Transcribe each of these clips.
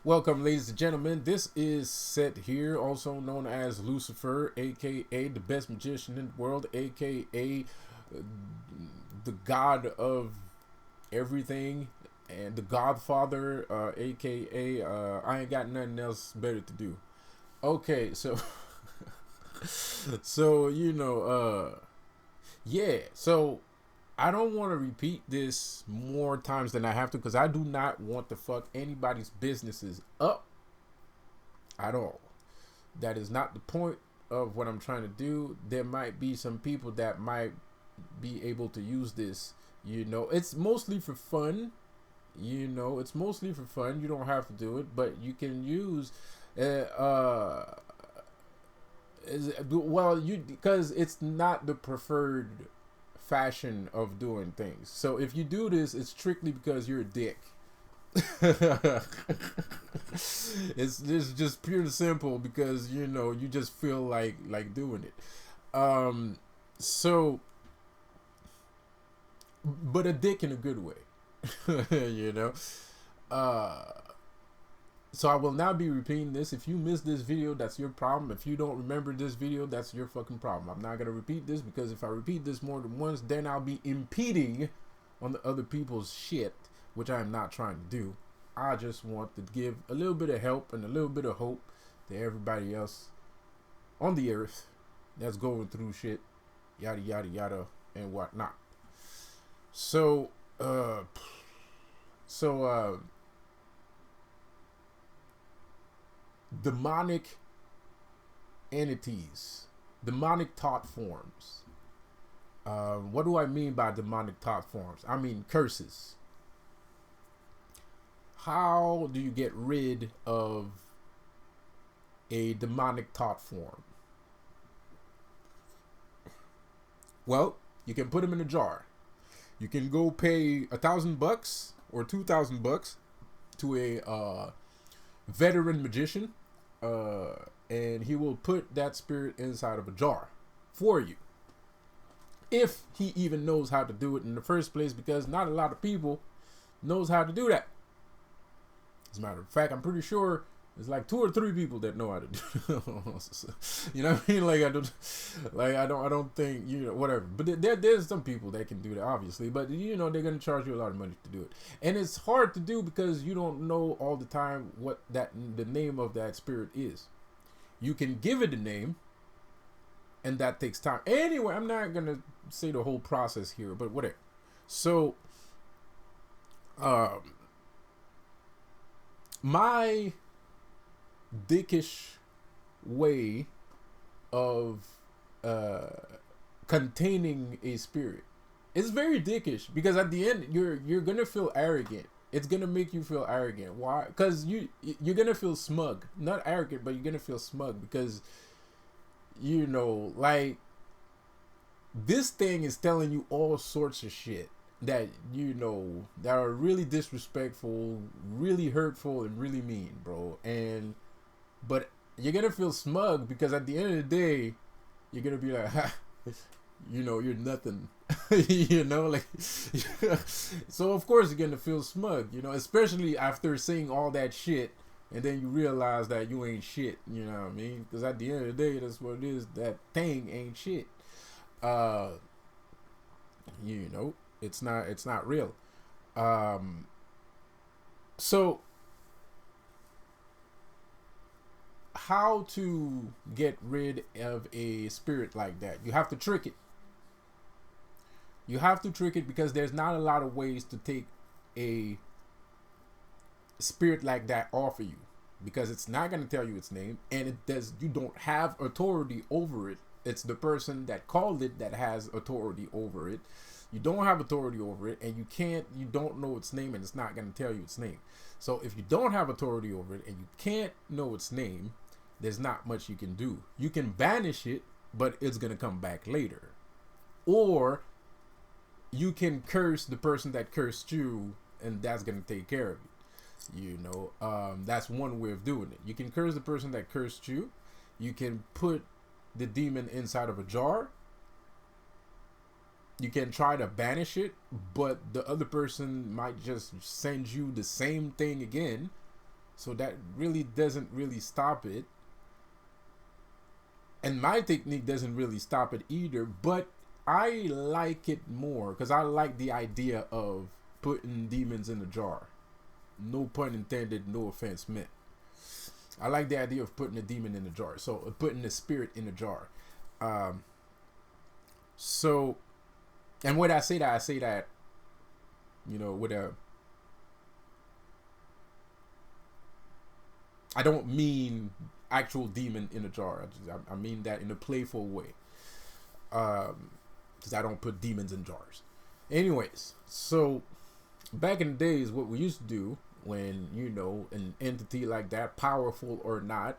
Welcome, ladies and gentlemen. This is Set here, also known as Lucifer, aka the best magician in the world, aka the god of everything, and the Godfather, aka I ain't got nothing else better to do. Okay, so so yeah, so I don't want to repeat this more times than I have to because I do not want to fuck anybody's businesses up at all. That is not the point of what I'm trying to do. There might be some people that might be able to use this. It's mostly for fun. It's mostly for fun. You don't have to do it, but you can use you because it's not the preferred fashion of doing things. So if you do this, it's strictly because you're a dick. It's just pure and simple because you just feel like doing it. So, but a dick in a good way. you know. Uh, so I will not be repeating this. If you missed this video, that's your problem. If you don't remember this video, that's your fucking problem. I'm not gonna repeat this because if I repeat this more than once, then I'll be impeding on the other people's shit, which I am not trying to do. I just want to give a little bit of help and a little bit of hope to everybody else on the earth that's going through shit, yada yada yada and whatnot. So, uh, so demonic entities, demonic thought forms. What do I mean by demonic thought forms? I mean curses. How do you get rid of a demonic thought form? Well, you can put them in a jar. You can go pay $1,000 or $2,000 to a veteran magician, and he will put that spirit inside of a jar for you. If he even knows how to do it in the first place, because not a lot of people knows how to do that. As a matter of fact, I'm pretty sure there's like 2 or 3 people that know how to do it. You know what I mean? I don't think, whatever. But there's some people that can do that, obviously. But, they're going to charge you a lot of money to do it. And it's hard to do because you don't know all the time what the name of that spirit is. You can give it a name, and that takes time. Anyway, I'm not going to say the whole process here, but whatever. So, my dickish way of containing a spirit, it's very dickish because at the end you're gonna feel arrogant. It's gonna make you feel arrogant. Why? Because you're gonna feel smug, not arrogant, but you're gonna feel smug because like this thing is telling you all sorts of shit that that are really disrespectful, really hurtful, and really mean, bro. But you're gonna feel smug because at the end of the day, you're gonna be like, ha, you're nothing. So of course you're gonna feel smug, especially after seeing all that shit, and then you realize that you ain't shit. You know what I mean? Because at the end of the day, that's what it is. That thing ain't shit. It's not real. So how to get rid of a spirit like that? You have to trick it. You have to trick it because there's not a lot of ways to take a spirit like that off of you, because it's not going to tell you its name, and you don't have authority over it. It's the person that called it that has authority over it. You don't have authority over it, and you don't know its name, and it's not going to tell you its name. So if you don't have authority over it and you can't know its name, there's not much you can do. You can banish it, but it's going to come back later. Or you can curse the person that cursed you, and that's going to take care of it. That's one way of doing it. You can curse the person that cursed you. You can put the demon inside of a jar. You can try to banish it, but the other person might just send you the same thing again. So that really doesn't really stop it. And my technique doesn't really stop it either, but I like it more because I like the idea of putting demons in a jar. No pun intended, no offense meant. I like the idea of putting a demon in a jar. So putting a spirit in a jar. So, and when I say that, you know, with a, I don't mean actual demon in a jar. I mean that in a playful way. Because I don't put demons in jars. Anyways, so back in the days, what we used to do when, you know, an entity like that, powerful or not,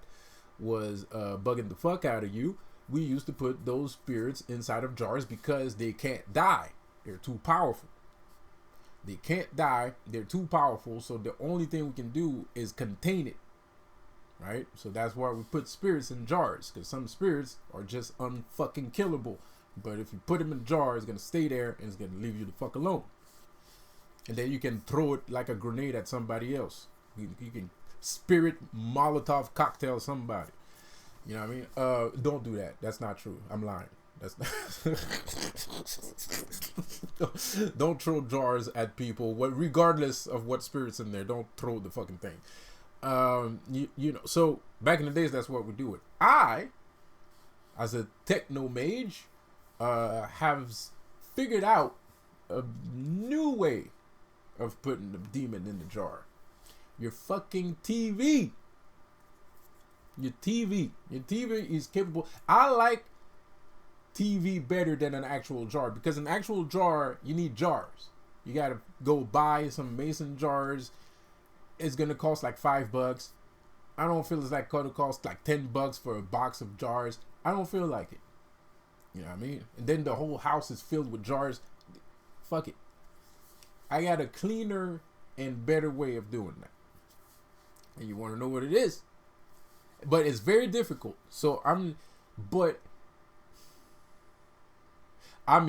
was bugging the fuck out of you, we used to put those spirits inside of jars because they can't die. They're too powerful. They can't die. They're too powerful. So the only thing we can do is contain it. Right? So that's why we put spirits in jars, because some spirits are just unfucking killable. But if you put them in a jar, it's going to stay there and it's going to leave you the fuck alone. And then you can throw it like a grenade at somebody else. You can spirit Molotov cocktail somebody. You know what I mean? Don't do that. That's not true. I'm lying. That's not don't throw jars at people. Regardless of what spirit's in there, don't throw the fucking thing. You know, so back in the days, that's what we do it. I, as a techno mage, have figured out a new way of putting the demon in the jar. Your fucking TV. Your TV is capable. I like TV better than an actual jar, because an actual jar, you need jars. You gotta go buy some mason jars. It's gonna cost like $5. I don't feel it's like gonna cost like $10 for a box of jars. I don't feel like it. You know what I mean? And then the whole house is filled with jars. Fuck it. I got a cleaner and better way of doing that. And you want to know what it is? But it's very difficult. So I'm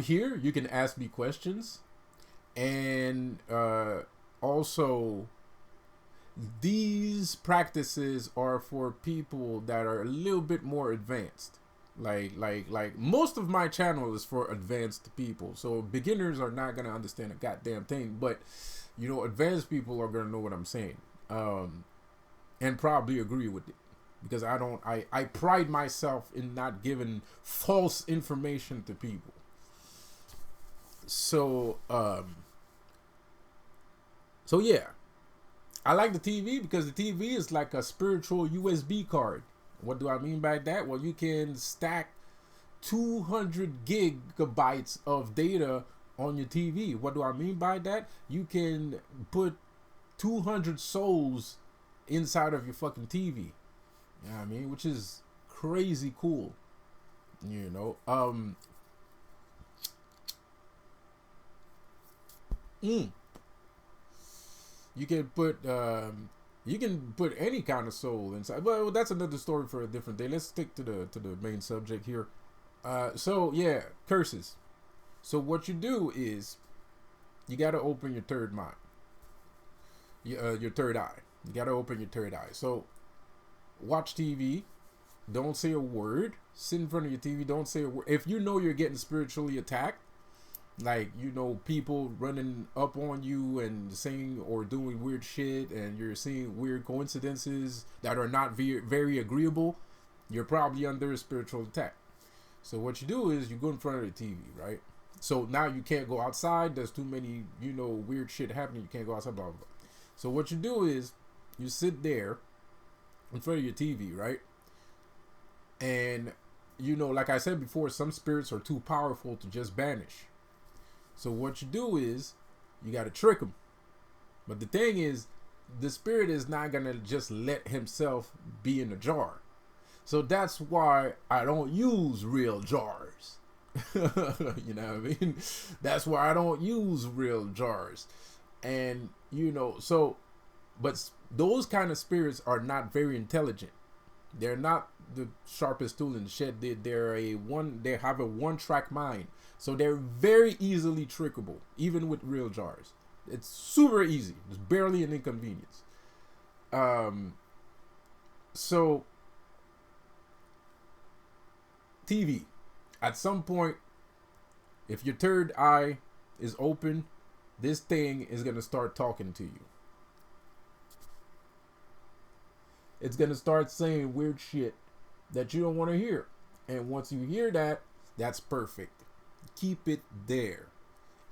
here. You can ask me questions. And also, these practices are for people that are a little bit more advanced. Like most of my channel is for advanced people. So beginners are not going to understand a goddamn thing. But, you know, advanced people are going to know what I'm saying. And probably agree with it. Because I pride myself in not giving false information to people. So yeah. I like the TV because the TV is like a spiritual USB card. What do I mean by that? Well, you can stack 200 gigabytes of data on your TV. What do I mean by that? You can put 200 souls inside of your fucking TV. You know what I mean? Which is crazy cool. You know? You can put any kind of soul inside. Well, that's another story for a different day. Let's stick to the main subject here. So yeah, curses. So what you do is you got to open your third mind. Your third eye. You got to open your third eye. So watch TV. Don't say a word. Sit in front of your TV. Don't say a word. If you know you're getting spiritually attacked, like, you know, people running up on you and saying or doing weird shit, and you're seeing weird coincidences that are not very agreeable, you're probably under a spiritual attack. So what you do is you go in front of the TV, right? So now you can't go outside. There's too many, you know, weird shit happening. You can't go outside, blah, blah, blah. So what you do is you sit there in front of your TV, right? And, you know, like I said before, some spirits are too powerful to just banish. So what you do is you got to trick him. But the thing is, the spirit is not going to just let himself be in a jar. So that's why I don't use real jars. You know what I mean? That's why I don't use real jars. And, you know, so, but those kind of spirits are not very intelligent. They're not the sharpest tool in the shed. They have a one-track mind. So they're very easily trickable, even with real jars. It's super easy. It's barely an inconvenience. Um, so TV. At some point, if your third eye is open, this thing is gonna start talking to you. It's gonna start saying weird shit that you don't want to hear. And once you hear that, that's perfect. Keep it there.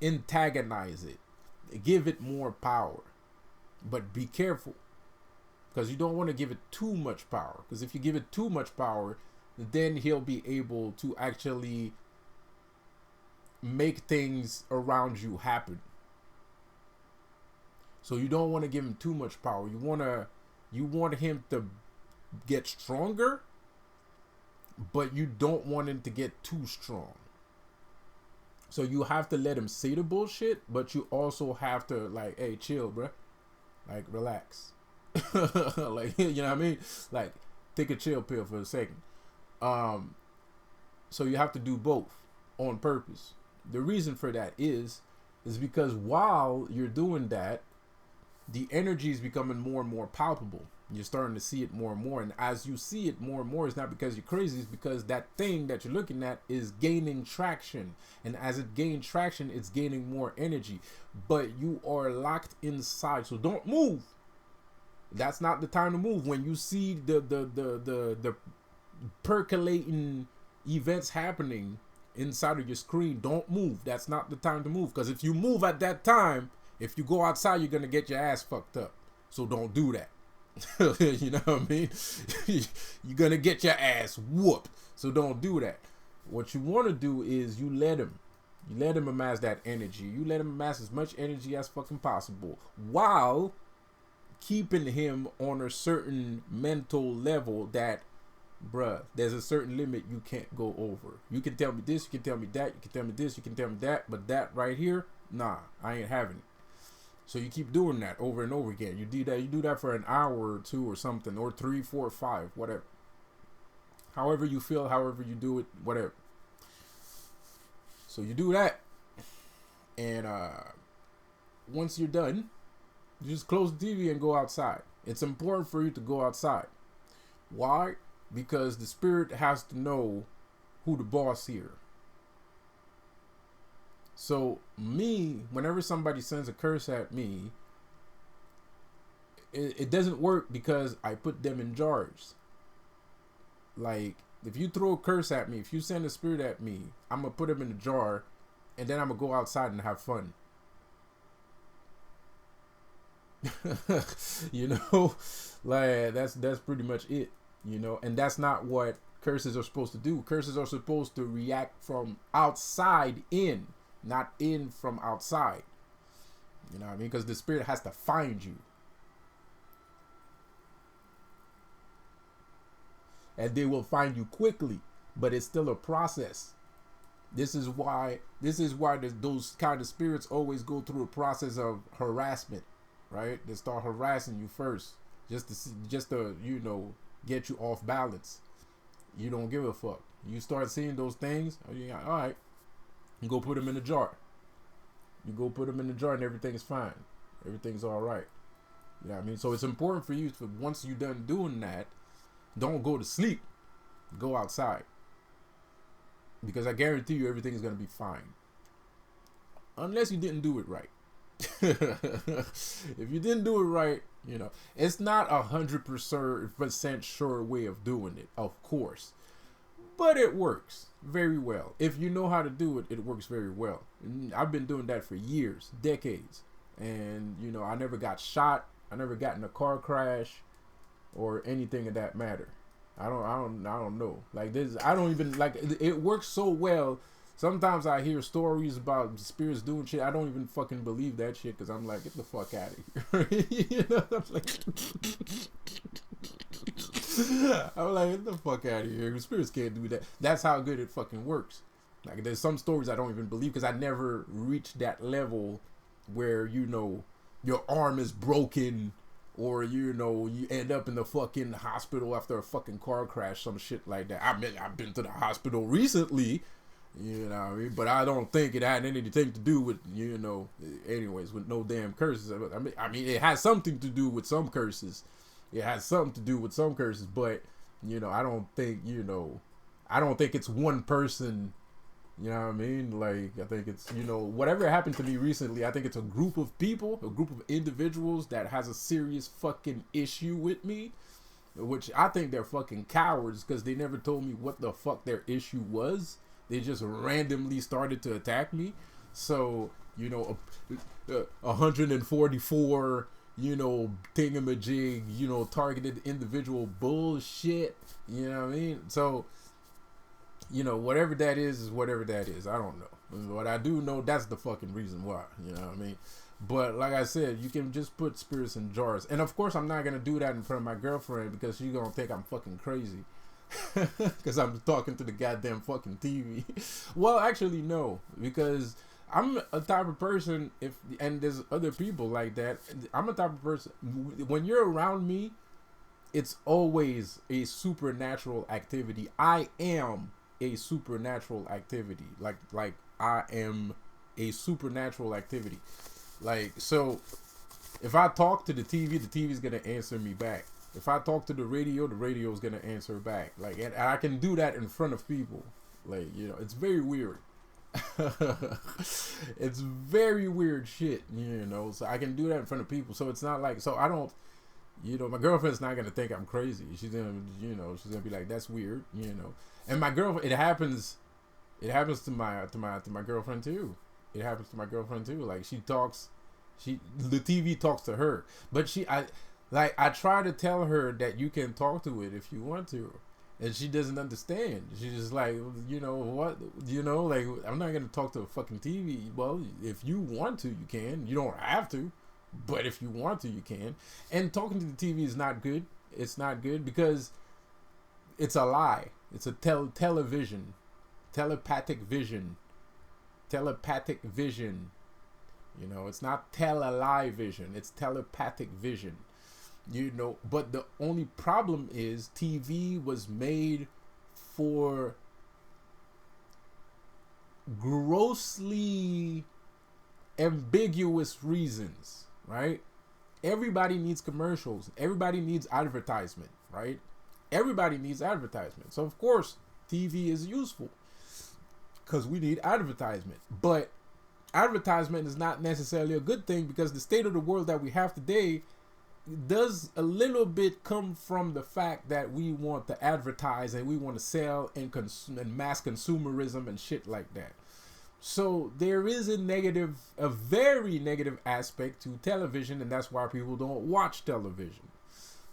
Antagonize it. Give it more power. But be careful. Because you don't want to give it too much power. Because if you give it too much power, then he'll be able to actually make things around you happen. So you don't want to give him too much power. You want him to get stronger, but you don't want him to get too strong. So you have to let him say the bullshit, but you also have to like, hey, chill, bro. Like, relax. Like, you know what I mean? Like, take a chill pill for a second. So you have to do both on purpose. The reason for that is because while you're doing that, the energy is becoming more and more palpable. You're starting to see it more and more. And as you see it more and more, it's not because you're crazy. It's because that thing that you're looking at is gaining traction. And as it gains traction, it's gaining more energy. But you are locked inside. So don't move. That's not the time to move. When you see the percolating events happening inside of your screen, don't move. That's not the time to move. Because if you move at that time, if you go outside, you're going to get your ass fucked up. So don't do that. You know what I mean? You're going to get your ass whooped. So don't do that. What you want to do is you let him. You let him amass that energy. You let him amass as much energy as fucking possible, while keeping him on a certain mental level that, bruh, there's a certain limit you can't go over. You can tell me this, you can tell me that, you can tell me this, you can tell me that, but that right here, nah, I ain't having it. So you keep doing that over and over again. You do that for an hour or two or something, or 3, 4, 5, whatever. However you feel, however you do it, whatever. So you do that, and once you're done, you just close the TV and go outside. It's important for you to go outside. Why? Because the spirit has to know who the boss here. So me, whenever somebody sends a curse at me, it doesn't work because I put them in jars. Like, if you throw a curse at me, if you send a spirit at me, I'm going to put them in a jar, and then I'm going to go outside and have fun. You know, like, that's pretty much it, you know, and that's not what curses are supposed to do. Curses are supposed to react from outside in, not in from outside. You know what I mean? Because the spirit has to find you. And they will find you quickly, but it's still a process. This is why those kind of spirits always go through a process of harassment, right? They start harassing you first, just to you know, get you off balance. You don't give a fuck. You start seeing those things, you're like, all right, you go put them in a jar. You go put them in the jar and everything's fine. Everything's all right. You know what I mean? So it's important for you to, once you're done doing that, don't go to sleep. Go outside. Because I guarantee you everything is going to be fine. Unless you didn't do it right. If you didn't do it right, you know, it's not 100% sure way of doing it, of course. But it works very well. If you know how to do it, it works very well. And I've been doing that for years, decades. And, you know, I never got shot. I never got in a car crash or anything of that matter. I don't know. Like this, I don't even, like, it works so well. Sometimes I hear stories about spirits doing shit. I don't even fucking believe that shit because I'm like, get the fuck out of here. You know, I'm like, get the fuck out of here. Spirits can't do that. That's how good it fucking works. Like, there's some stories I don't even believe because I never reached that level where, you know, your arm is broken or, you know, you end up in the fucking hospital after a fucking car crash, some shit like that. I've been to the hospital recently, you know what I mean? But I don't think it had anything to do with, you know, anyways, with no damn curses. I mean, it has something to do with some curses, it has something to do with some curses, but I don't think I don't think it's one person. You know what I mean? Like, I think it's, whatever happened to me recently, I think it's a group of people, a group of individuals that has a serious fucking issue with me, which I think they're fucking cowards because they never told me what the fuck their issue was. They just randomly started to attack me. So, 144, thingamajig, targeted individual bullshit. You know what I mean? So, whatever that is whatever that is. I don't know. But I do know that's the fucking reason why. You know what I mean? But like I said, you can just put spirits in jars. And of course, I'm not going to do that in front of my girlfriend because she's going to think I'm fucking crazy. Because I'm talking to the goddamn fucking TV. Well, actually, no. Because I'm a type of person, and there's other people like that. I'm a type of person, when you're around me, it's always a supernatural activity. I am a supernatural activity. Like I am a supernatural activity. Like, so if I talk to the TV is gonna answer me back. If I talk to the radio is gonna answer back. Like, and I can do that in front of people. Like, it's very weird. It's very weird shit, so I can do that in front of people. So it's not like, so I don't, my girlfriend's not gonna think I'm crazy. She's gonna, she's gonna be like, that's weird, And my girlfriend, it happens to my girlfriend too. It happens to my girlfriend too. Like, the TV talks to her, but I try to tell her that you can talk to it if you want to, and she doesn't understand. She's just like, what, like, I'm not gonna talk to a fucking TV. Well, if you want to, you can. You don't have to, but if you want to, you can. And talking to the TV is not good. It's not good because it's a lie. It's a television, telepathic vision. It's not tele-lie vision. It's telepathic vision. But the only problem is TV was made for grossly ambiguous reasons, right? Everybody needs commercials. Everybody needs advertisement, right? Everybody needs advertisement. So, of course, TV is useful because we need advertisement. But advertisement is not necessarily a good thing because the state of the world that we have today does a little bit come from the fact that we want to advertise and we want to sell and mass consumerism and shit like that. So there is a very negative aspect to television, and that's why people don't watch television.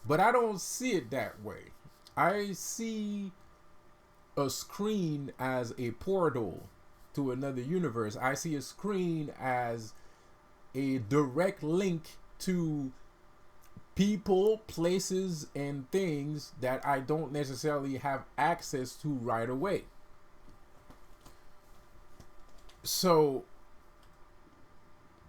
But I don't see it that way. I see a screen as a portal to another universe. I see a screen as a direct link to people, places, and things that I don't necessarily have access to right away. So,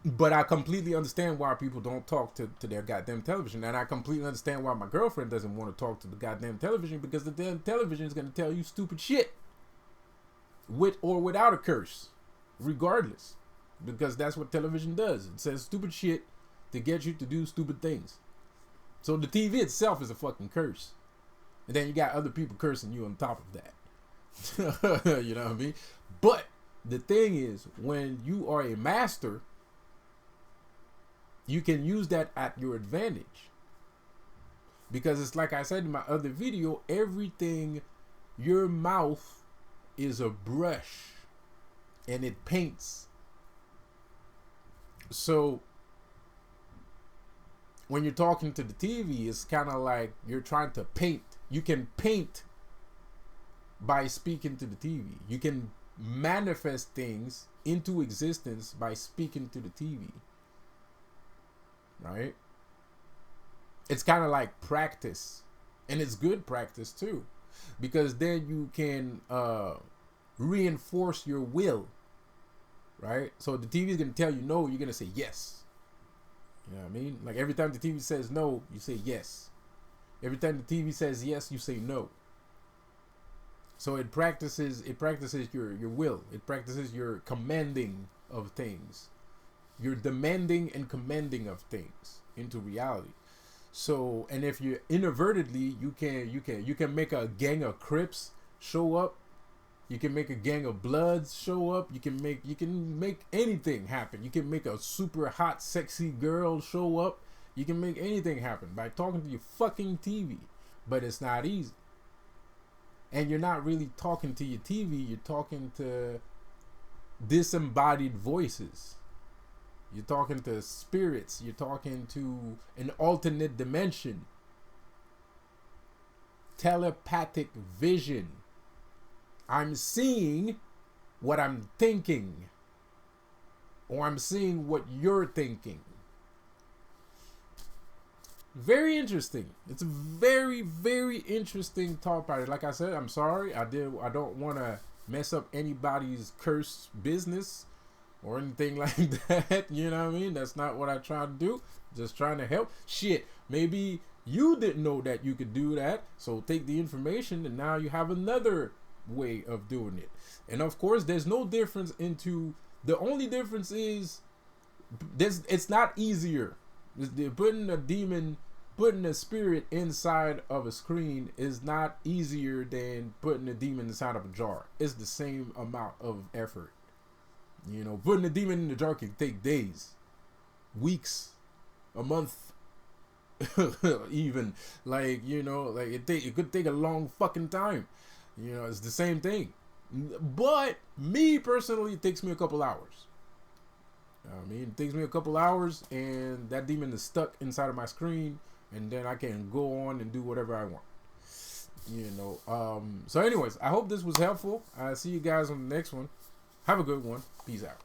but I completely understand why people don't talk to their goddamn television. And I completely understand why my girlfriend doesn't want to talk to the goddamn television, because the damn television is going to tell you stupid shit. With or without a curse. Regardless. Because that's what television does. It says stupid shit to get you to do stupid things. So the TV itself is a fucking curse. And then you got other people cursing you on top of that. You know what I mean? But the thing is, when you are a master, you can use that at your advantage. Because it's like I said in my other video, everything, your mouth is a brush and it paints. So when you're talking to the TV, it's kind of like you're trying to paint. You can paint by speaking to the TV. You can manifest things into existence by speaking to the TV. Right? It's kind of like practice. And it's good practice too. Because then you can reinforce your will. Right? So the TV is going to tell you no, you're going to say yes. You know what I mean? Like every time the TV says no, you say yes. Every time the TV says yes, you say no. So it practices your will. It practices your commanding of things. Your demanding and commanding of things into reality. So, and if you inadvertently, you can make a gang of Crips show up. You can make a gang of Bloods show up. You can make anything happen. You can make a super hot, sexy girl show up. You can make anything happen by talking to your fucking TV. But it's not easy. And you're not really talking to your TV. You're talking to disembodied voices. You're talking to spirits. You're talking to an alternate dimension. Telepathic vision. I'm seeing what I'm thinking. Or I'm seeing what you're thinking. Very interesting. It's a very, very interesting talk about it. Like I said, I'm sorry. I don't want to mess up anybody's cursed business or anything like that. You know what I mean? That's not what I try to do. Just trying to help. Shit. Maybe you didn't know that you could do that. So take the information and now you have another way of doing it. And of course, there's no difference into, the only difference is it's not easier. Putting a spirit inside of a screen is not easier than putting a demon inside of a jar. It's the same amount of effort. You know, putting a demon in the jar can take days, weeks, a month, even. Like, you know, like it could take a long fucking time. You know, it's the same thing. But me personally, it takes me a couple hours. I mean, it takes me a couple hours and that demon is stuck inside of my screen, and then I can go on and do whatever I want. You know, so anyways, I hope this was helpful. I'll see you guys on the next one. Have a good one. Peace out.